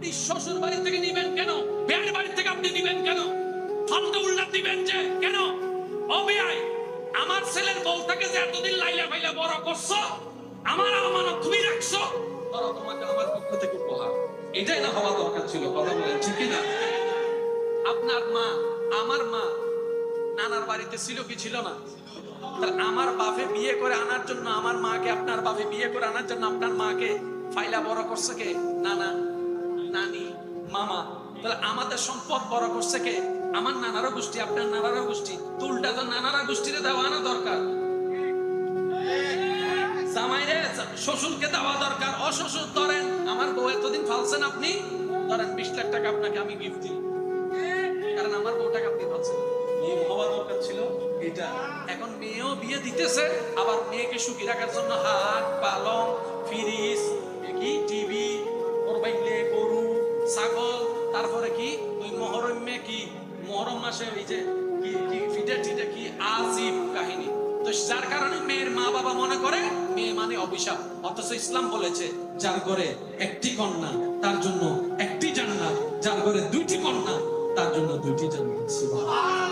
আপনি শ্বশুর বাড়ি থেকে নিবেন কেন? বেয়ার বাড়ি থেকে আপনি নিবেন কেন? ফালতু উল্টা দিবেন যে কেন? ও বেয়াই, আমার ছেলের বউটাকে যে এতদিন লাইলা ফাইলা বড় করছো, আমার আমানত তুমি রাখছো, ধরো তোমাকে আমার পক্ষ থেকে উপহার। এটাই না হওয়া দরকার ছিল, কথা বলেন ঠিক কিনা? আপনার মা, আমার মা নানার বাড়িতে ছিল কি ছিল না? আমার বাপে বিয়ে করে আনার জন্য, আমার মাকে আপনার বাপে বিয়ে করে আনার জন্য আপনার মাকে ফাইলা বড় করছে কে? নানা, নানি, মামা। তাহলে আমাদের সম্পদ বড় করছে কে? আমার নানারও গোষ্ঠী, আপনার নানারও গোষ্ঠী। তুলটা তো নানারা গোষ্ঠীতে দেওয়া না দরকার, জামাইরে শ্বশুরকে দেওয়া দরকার। অশ্বশুর ধরেন আমার বউ এতদিন ফালছেন, আপনি ধরেন 20 লাখ টাকা আপনাকে আমি গিফট দিই, কারণ আমার বউটাকে আপনি ফালছেন। মেয়ে হওয়া দরকার ছিল এটা। এখন মেয়েও বিয়ে দিতেছে, আবার মেয়েকে সুখী রাখার জন্য হাট, পালং, ফ্রিজ, কি টিভি, কোরবাইলে গরু, ছাগল, তারপরে কি ওই মহরমে কি মহরম মাসে ওই যে কি কি ফিটে টিটে কি আজীব কাহিনী। তো যার কারণে মেয়ের মা বাবা মনে করে মেয়ে মানে অভিশাপ। অথচ ইসলাম বলেছে যার ঘরে একটি কন্যা তার জন্য একটি জান্নাত, যার ঘরে দুইটি কন্যা তার জন্য দুইটি জান্নাত। সুবহানাল্লাহ।